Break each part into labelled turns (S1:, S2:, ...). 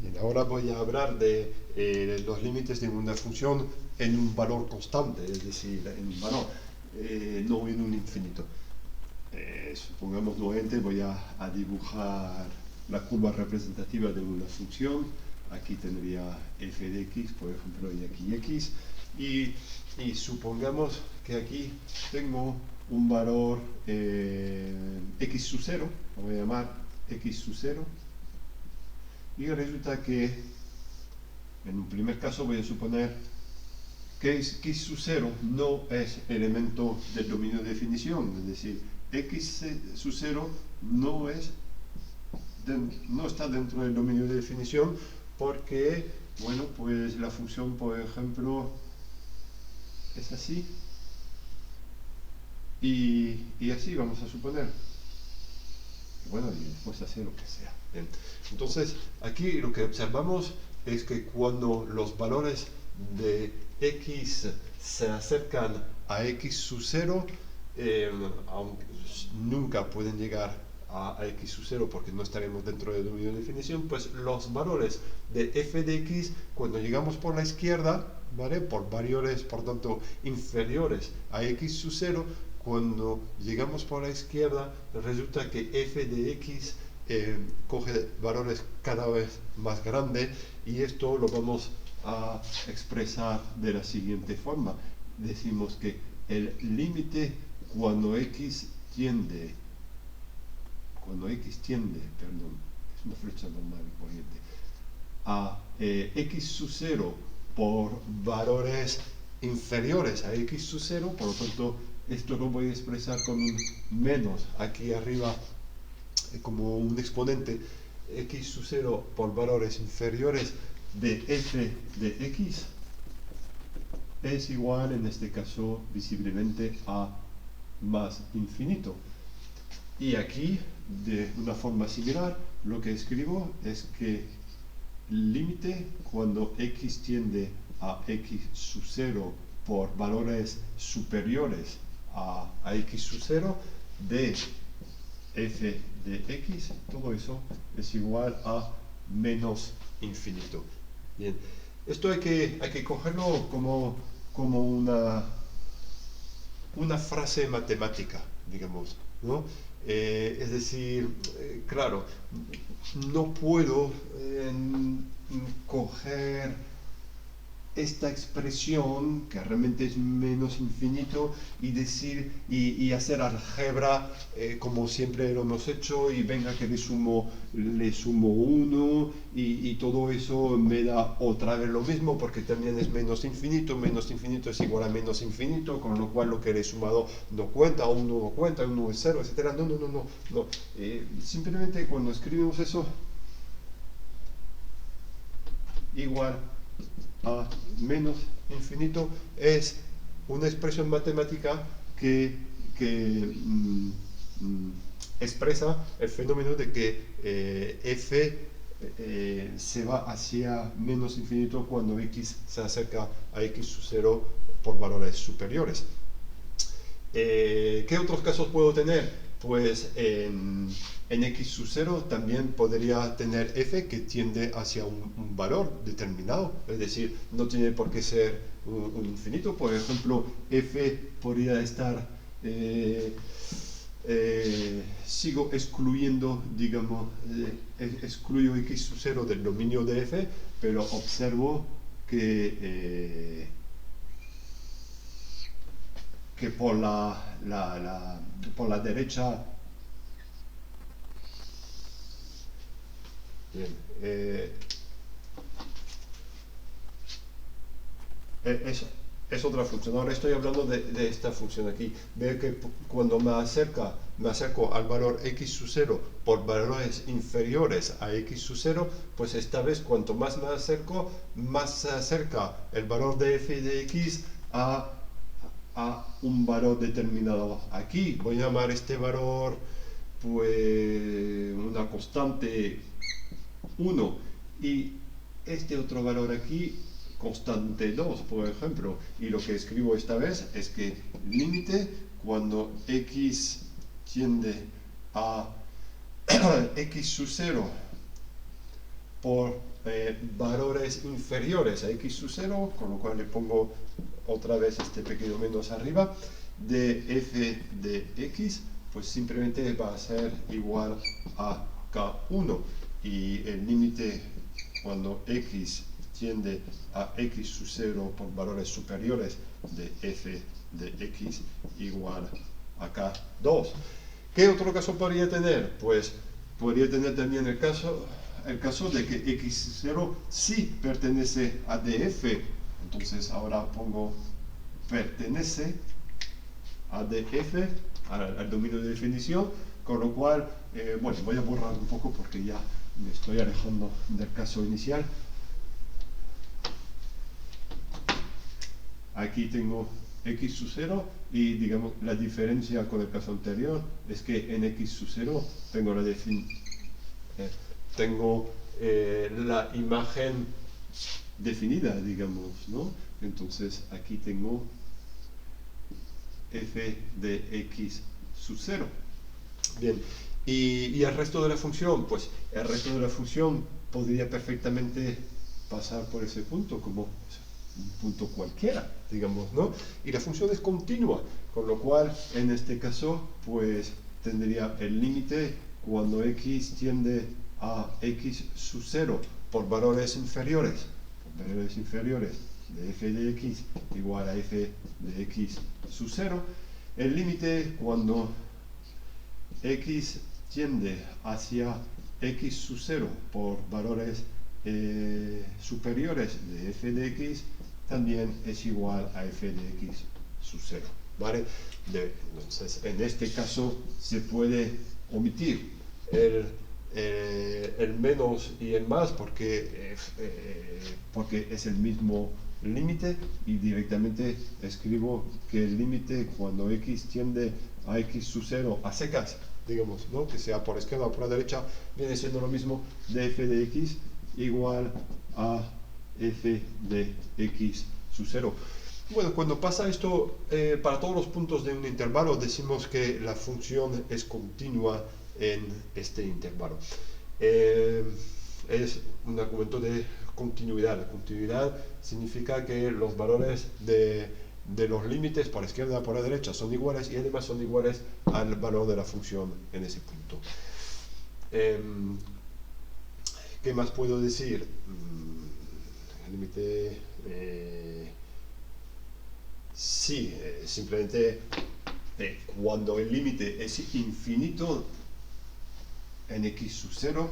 S1: Bien, ahora voy a hablar de los límites de una función en un valor constante, es decir, en un valor, no en un infinito. Supongamos nuevamente voy a dibujar la curva representativa de una función. Aquí tendría f de x, por ejemplo, y aquí x. Y supongamos que aquí tengo un valor x sub 0, lo voy a llamar x sub 0. Y resulta que en un primer caso voy a suponer que x sub 0 no es elemento del dominio de definición, es decir, x sub 0 no está dentro del dominio de definición porque, bueno, pues la función, por ejemplo, es así y así vamos a suponer. Bueno, y después hacer lo que sea. Bien. Entonces, aquí lo que observamos es que cuando los valores de x se acercan a x sub 0, aunque nunca pueden llegar a x sub 0 porque no estaremos dentro del dominio de definición, pues los valores de f de x, cuando llegamos por la izquierda, ¿vale? Por valores, por tanto, inferiores a x sub 0, cuando llegamos por la izquierda, resulta que f de x coge valores cada vez más grandes y esto lo vamos a expresar de la siguiente forma. Decimos que el límite cuando x tiende, perdón, es una flecha normal y corriente, a x sub 0 por valores inferiores a x sub 0, por lo tanto esto lo voy a expresar con un menos aquí arriba como un exponente, x sub 0 por valores inferiores de f de x es igual, en este caso, visiblemente a más infinito. Y aquí, de una forma similar, lo que escribo es que límite cuando x tiende a x sub 0 por valores superiores a x sub 0 de f de x, todo eso es igual a menos infinito. Bien, esto hay que cogerlo como una frase matemática, digamos, ¿no? Es decir, claro, no puedo coger esta expresión que realmente es menos infinito y decir y hacer álgebra como siempre lo hemos hecho y venga que le sumo 1 y todo eso me da otra vez lo mismo porque también es menos infinito es igual a menos infinito, con lo cual lo que le he sumado no cuenta, o 1 no cuenta, 1 es 0, etcétera. No. Simplemente cuando escribimos eso igual a menos infinito es una expresión matemática que expresa el fenómeno de que f se va hacia menos infinito cuando x se acerca a x sub 0 por valores superiores. ¿Qué otros casos puedo tener? Pues en x sub 0 también podría tener f que tiende hacia un valor determinado, es decir, no tiene por qué ser un infinito. Por ejemplo, f podría estar, sigo excluyendo, digamos, excluyo x sub 0 del dominio de f, pero observo que por la derecha, bien, es otra función. Ahora estoy hablando de esta función aquí. Veo que cuando me acerco al valor x sub 0 por valores inferiores a x sub 0, pues esta vez cuanto más me acerco, más se acerca el valor de f de x a un valor determinado. Aquí voy a llamar este valor pues una constante 1 y este otro valor aquí constante 2, por ejemplo, y lo que escribo esta vez es que límite cuando x tiende a x sub 0 por valores inferiores a x sub 0, con lo cual le pongo otra vez este pequeño menos arriba, de f de x, pues simplemente va a ser igual a k1, y el límite cuando x tiende a x sub 0 por valores superiores de f de x igual a k2. ¿Qué otro caso podría tener? Pues podría tener también el caso de que x0 sí pertenece a df. Entonces ahora pongo pertenece a df, al dominio de definición, con lo cual, bueno, voy a borrar un poco porque ya me estoy alejando del caso inicial. Aquí tengo x sub 0 y digamos la diferencia con el caso anterior es que en x sub 0 tengo la imagen definida, digamos, ¿no? Entonces aquí tengo f de x sub 0. Bien, y el resto de la función, pues el resto de la función podría perfectamente pasar por ese punto como un punto cualquiera, digamos, ¿no? Y la función es continua, con lo cual en este caso pues tendría el límite cuando x tiende a x sub 0 por valores inferiores de f de x igual a f de x sub 0, el límite cuando x tiende hacia x sub 0 por valores superiores de f de x también es igual a f de x sub 0, ¿vale? Entonces, en este caso se puede omitir el menos y el más porque es el mismo límite, y directamente escribo que el límite cuando x tiende a x sub 0 a secas, digamos, ¿no? Que sea por izquierda o por la derecha, viene siendo lo mismo de f de x igual a f de x sub 0. Bueno, cuando pasa esto, para todos los puntos de un intervalo decimos que la función es continua en este intervalo. Es un argumento de continuidad. La continuidad significa que los valores de los límites por la izquierda y por la derecha son iguales, y además son iguales al valor de la función en ese punto. ¿Qué más puedo decir? El límite... sí, simplemente cuando el límite es infinito en x sub 0,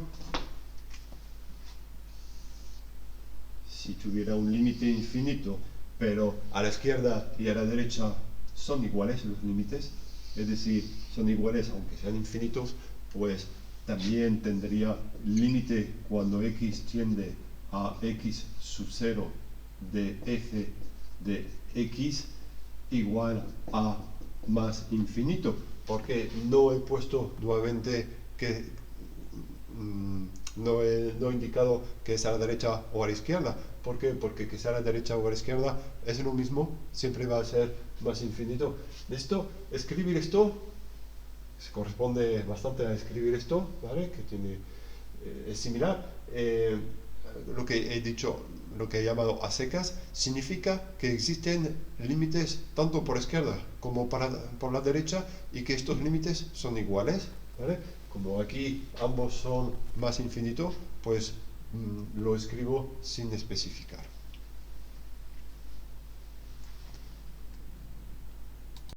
S1: si tuviera un límite infinito, pero a la izquierda y a la derecha son iguales los límites, es decir, son iguales aunque sean infinitos, pues también tendría límite cuando x tiende a x sub 0 de f de x igual a más infinito, porque no he puesto nuevamente que no he indicado que es a la derecha o a la izquierda. ¿Por qué? Porque que sea a la derecha o a la izquierda es lo mismo, siempre va a ser más infinito. Escribir esto se corresponde bastante a escribir esto, ¿vale? Que tiene, es similar. Lo que he dicho, lo que he llamado a secas, significa que existen límites tanto por izquierda como por la derecha, y que estos límites son iguales, ¿vale? Como aquí ambos son más infinito, pues lo escribo sin especificar.